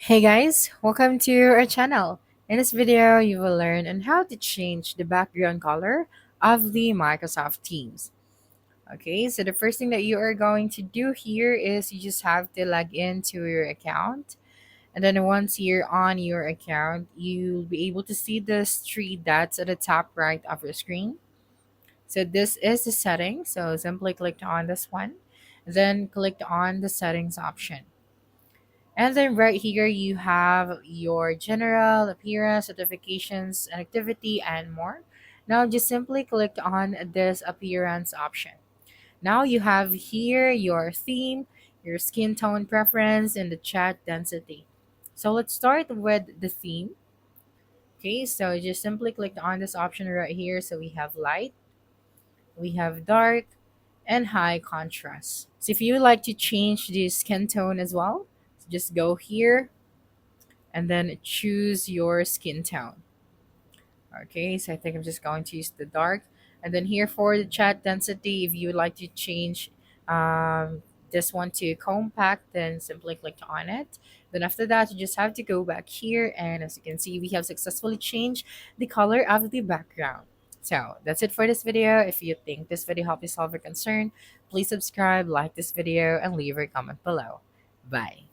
Hey guys, welcome to our channel. In this video, you will learn on how to change the background color of the Microsoft Teams. Okay, so the first thing that you are going to do here is you just have to log into your account. And then once you're on your account, you'll be able to see the three dots at the top right of your screen. So this is the setting. So simply click on this one, then click on the settings option. And then right here you have your general appearance, notifications, and activity, and more. Now just simply click on this appearance option. Now you have here your theme, your skin tone preference, and the chat density. So let's start with the theme. Okay, so just simply click on this option right here. So we have light, we have dark, and high contrast. So if you would like to change the skin tone as well, just go here and then choose your skin tone. Okay, so I think I'm just going to use the dark. And then here for the chat density, if you would like to change this one to compact, then simply click on it. Then after that, you just have to go back here. And as you can see, we have successfully changed the color of the background. So that's it for this video. If you think this video helped you solve your concern, please subscribe, like this video, and leave a comment below. Bye.